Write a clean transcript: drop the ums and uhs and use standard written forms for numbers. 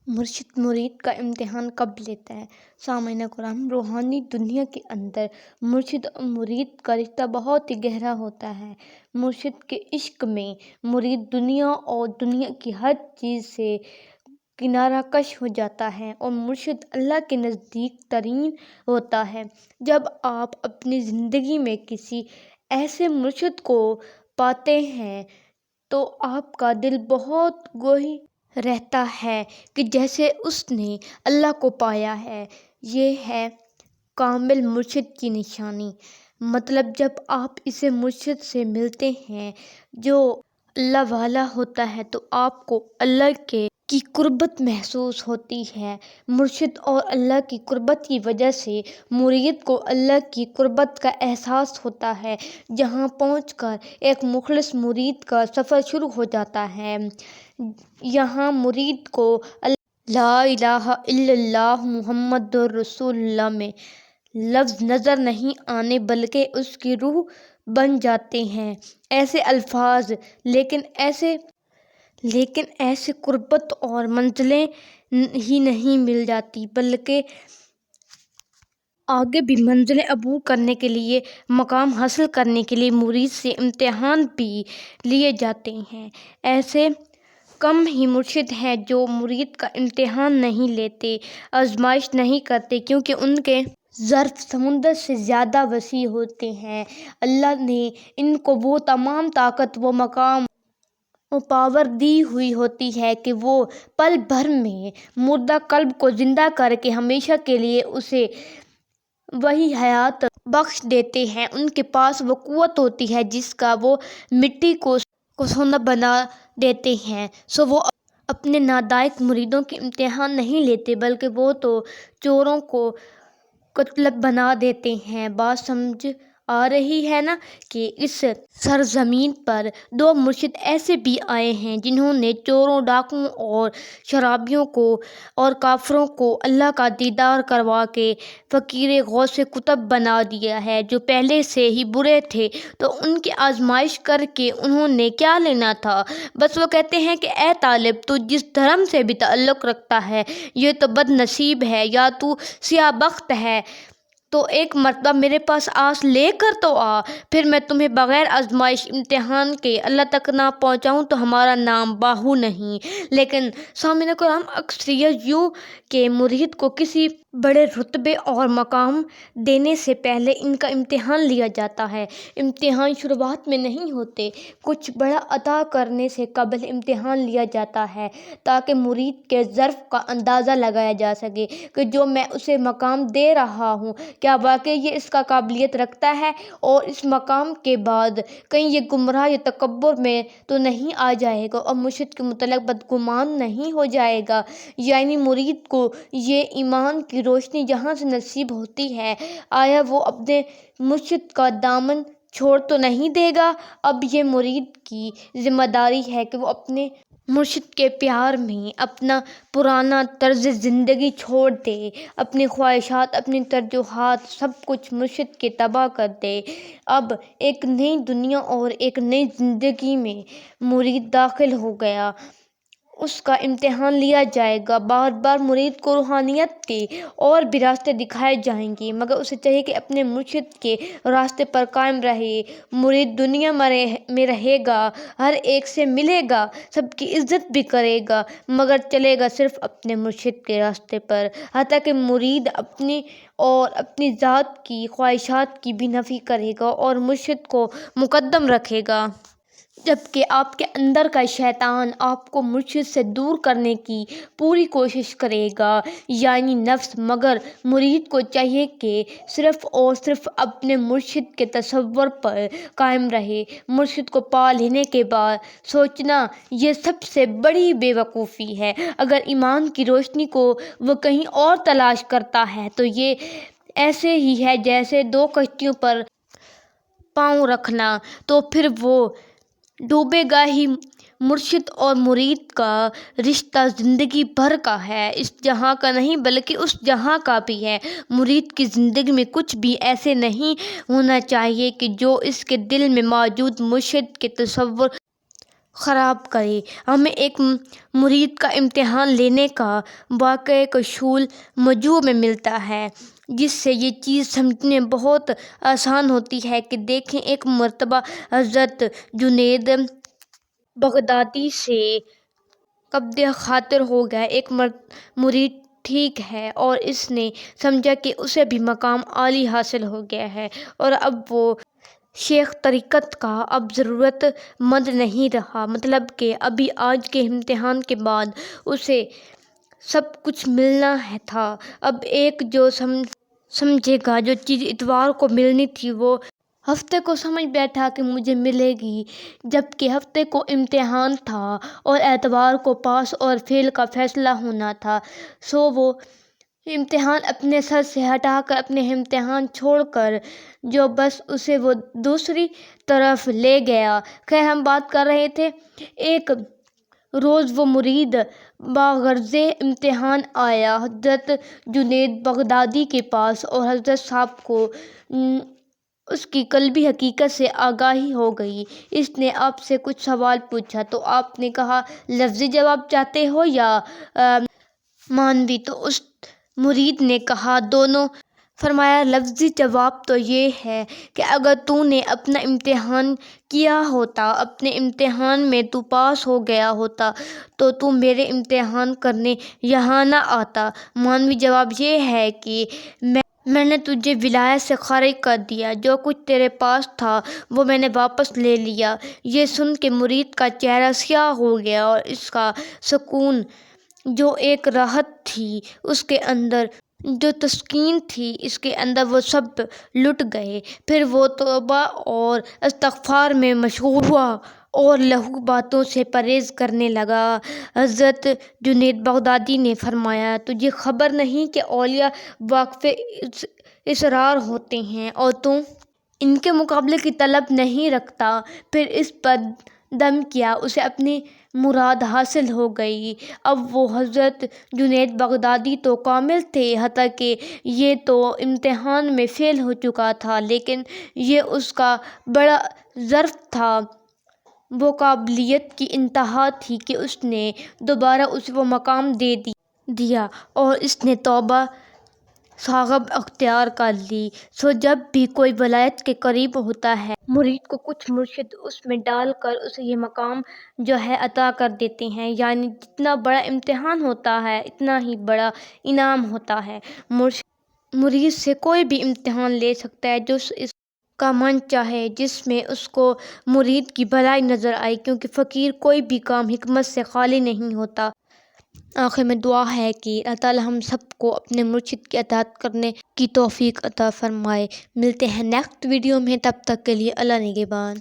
مرشد مرید کا امتحان کب لیتا ہے؟ سامعین کرام، روحانی دنیا کے اندر مرشد اور مرید کا رشتہ بہت ہی گہرا ہوتا ہے۔ مرشد کے عشق میں مرید دنیا اور دنیا کی ہر چیز سے کنارہ کش ہو جاتا ہے اور مرشد اللہ کے نزدیک ترین ہوتا ہے۔ جب آپ اپنی زندگی میں کسی ایسے مرشد کو پاتے ہیں تو آپ کا دل بہت گوئی رہتا ہے کہ جیسے اس نے اللہ کو پایا ہے۔ یہ ہے کامل مرشد کی نشانی۔ مطلب جب آپ اسے مرشد سے ملتے ہیں جو اللہ والا ہوتا ہے تو آپ کو اللہ کی قربت محسوس ہوتی ہے۔ مرشد اور اللہ کی قربت کی وجہ سے مرید کو اللہ کی قربت کا احساس ہوتا ہے، جہاں پہنچ کر ایک مخلص مرید کا سفر شروع ہو جاتا ہے۔ یہاں مرید کو لا الہ الا اللہ محمد رسول اللہ میں لفظ نظر نہیں آنے بلکہ اس کی روح بن جاتے ہیں۔ ایسے الفاظ لیکن ایسے قربت اور منزلیں ہی نہیں مل جاتی بلکہ آگے بھی منزلیں عبور کرنے کے لیے، مقام حاصل کرنے کے لیے مرید سے امتحان بھی لیے جاتے ہیں۔ ایسے کم ہی مرشد ہیں جو مرید کا امتحان نہیں لیتے، آزمائش نہیں کرتے، کیونکہ ان کے ظرف سمندر سے زیادہ وسیع ہوتے ہیں۔ اللہ نے ان کو وہ تمام طاقت، وہ مقام و پاور دی ہوئی ہوتی ہے کہ وہ پل بھر میں مردہ قلب کو زندہ کر کے ہمیشہ کے لیے اسے وہی حیات بخش دیتے ہیں۔ ان کے پاس وہ قوت ہوتی ہے جس کا وہ مٹی کو سونا بنا دیتے ہیں۔ سو وہ اپنے نالائق مریدوں کے امتحان نہیں لیتے بلکہ وہ تو چوروں کو قتل بنا دیتے ہیں۔ بات سمجھ آ رہی ہے نا کہ اس سرزمین پر دو مرشد ایسے بھی آئے ہیں جنہوں نے چوروں، ڈاکوؤں اور شرابیوں کو اور کافروں کو اللہ کا دیدار کروا کے فقیر غوث قطب بنا دیا ہے۔ جو پہلے سے ہی برے تھے تو ان کی آزمائش کر کے انہوں نے کیا لینا تھا؟ بس وہ کہتے ہیں کہ اے طالب، تو جس دھرم سے بھی تعلق رکھتا ہے یہ تو بد نصیب ہے یا تو سیاہ بخت ہے، تو ایک مرتبہ میرے پاس آس لے کر تو آ، پھر میں تمہیں بغیر آزمائش امتحان کے اللہ تک نہ پہنچاؤں تو ہمارا نام باہو نہیں۔ لیکن سامعین کرام، اکثریت یوں کہ مرید کو کسی بڑے رتبے اور مقام دینے سے پہلے ان کا امتحان لیا جاتا ہے۔ امتحان شروعات میں نہیں ہوتے، کچھ بڑا عطا کرنے سے قبل امتحان لیا جاتا ہے تاکہ مرید کے ظرف کا اندازہ لگایا جا سکے کہ جو میں اسے مقام دے رہا ہوں کیا واقعی یہ اس کا قابلیت رکھتا ہے، اور اس مقام کے بعد کہیں یہ گمراہ یا تکبر میں تو نہیں آ جائے گا اور مرشد کے متعلق بدگمان نہیں ہو جائے گا۔ یعنی مرید کو یہ ایمان کی روشنی جہاں سے نصیب ہوتی ہے، آیا وہ اپنے مرشد کا دامن چھوڑ تو نہیں دے گا؟ اب یہ مرید کی ذمہ داری ہے کہ وہ اپنے مرشد کے پیار میں اپنا پرانا طرز زندگی چھوڑ دے، اپنی خواہشات، اپنی ترجیحات، سب کچھ مرشد کے تابع کر دے۔ اب ایک نئی دنیا اور ایک نئی زندگی میں مرید داخل ہو گیا، اس کا امتحان لیا جائے گا۔ بار بار مرید کو روحانیت کے اور بھی راستے دکھائے جائیں گے، مگر اسے چاہیے کہ اپنے مرشد کے راستے پر قائم رہے۔ مرید دنیا میں رہے گا، ہر ایک سے ملے گا، سب کی عزت بھی کرے گا، مگر چلے گا صرف اپنے مرشد کے راستے پر، حتیٰ کہ مرید اپنی اور اپنی ذات کی خواہشات کی بھی نفی کرے گا اور مرشد کو مقدم رکھے گا۔ جبکہ آپ کے اندر کا شیطان آپ کو مرشد سے دور کرنے کی پوری کوشش کرے گا، یعنی نفس، مگر مرید کو چاہیے کہ صرف اور صرف اپنے مرشد کے تصور پر قائم رہے۔ مرشد کو پا لینے کے بعد سوچنا یہ سب سے بڑی بے وقوفی ہے۔ اگر ایمان کی روشنی کو وہ کہیں اور تلاش کرتا ہے تو یہ ایسے ہی ہے جیسے دو کشتیوں پر پاؤں رکھنا، تو پھر وہ ڈوبے گا ہی۔ مرشد اور مرید کا رشتہ زندگی بھر کا ہے، اس جہاں کا نہیں بلکہ اس جہاں کا بھی ہے۔ مرید کی زندگی میں کچھ بھی ایسے نہیں ہونا چاہیے کہ جو اس کے دل میں موجود مرشد کے تصور خراب کرے۔ ہمیں ایک مرید کا امتحان لینے کا واقعہ کشول موضوع میں ملتا ہے، جس سے یہ چیز سمجھنے بہت آسان ہوتی ہے کہ دیکھیں، ایک مرتبہ حضرت جنید بغدادی سے قبض خاطر ہو گیا۔ ایک مرید ٹھیک ہے، اور اس نے سمجھا کہ اسے بھی مقام عالی حاصل ہو گیا ہے، اور اب وہ شیخ طریقت کا اب ضرورت مند نہیں رہا، مطلب کہ ابھی آج کے امتحان کے بعد اسے سب کچھ ملنا تھا۔ اب ایک جو سمجھے گا، جو چیز اتوار کو ملنی تھی وہ ہفتے کو سمجھ بیٹھا کہ مجھے ملے گی، جبکہ ہفتے کو امتحان تھا اور اتوار کو پاس اور فیل کا فیصلہ ہونا تھا۔ سو وہ امتحان اپنے سر سے ہٹا کر، اپنے امتحان چھوڑ کر، جو بس اسے وہ دوسری طرف لے گیا۔ خیر، ہم بات کر رہے تھے، ایک روز وہ مرید باغرض امتحان آیا حضرت جنید بغدادی کے پاس، اور حضرت صاحب کو اس کی قلبی حقیقت سے آگاہی ہو گئی۔ اس نے آپ سے کچھ سوال پوچھا تو آپ نے کہا لفظی جواب چاہتے ہو یا معنوی؟ تو اس مرید نے کہا دونوں۔ فرمایا لفظی جواب تو یہ ہے کہ اگر تو نے اپنا امتحان کیا ہوتا، اپنے امتحان میں تو پاس ہو گیا ہوتا، تو میرے امتحان کرنے یہاں نہ آتا۔ معنوی جواب یہ ہے کہ میں نے تجھے ولایت سے خارج کر دیا، جو کچھ تیرے پاس تھا وہ میں نے واپس لے لیا۔ یہ سن کے مرید کا چہرہ سیاہ ہو گیا، اور اس کا سکون، جو ایک راحت تھی اس کے اندر، جو تسکین تھی اس کے اندر، وہ سب لٹ گئے۔ پھر وہ توبہ اور استغفار میں مشغول ہوا اور لغو باتوں سے پرہیز کرنے لگا۔ حضرت جنید بغدادی نے فرمایا تجھے خبر نہیں کہ اولیاء واقف اسرار ہوتے ہیں، اور تو ان کے مقابلے کی طلب نہیں رکھتا۔ پھر اس پر دم کیا، اسے اپنی مراد حاصل ہو گئی۔ اب وہ حضرت جنید بغدادی تو کامل تھے، حتیٰ کہ یہ تو امتحان میں فیل ہو چکا تھا، لیکن یہ اس کا بڑا ظرف تھا، وہ قابلیت کی انتہا تھی کہ اس نے دوبارہ اسے وہ مقام دے دیا، اور اس نے توبہ صاحب اختیار کر لی۔ سو جب بھی کوئی ولایت کے قریب ہوتا ہے، مرید کو کچھ مرشد اس میں ڈال کر اسے یہ مقام جو ہے عطا کر دیتے ہیں، یعنی جتنا بڑا امتحان ہوتا ہے اتنا ہی بڑا انعام ہوتا ہے۔ مرید سے کوئی بھی امتحان لے سکتا ہے، جو اس کا من چاہے، جس میں اس کو مرید کی بھلائی نظر آئے، کیونکہ فقیر کوئی بھی کام حکمت سے خالی نہیں ہوتا۔ آخر میں دعا ہے کہ اللہ تعالی ہم سب کو اپنے مرشد کی اطاعت کرنے کی توفیق عطا فرمائے۔ ملتے ہیں نیکسٹ ویڈیو میں، تب تک کے لیے اللہ نگہبان۔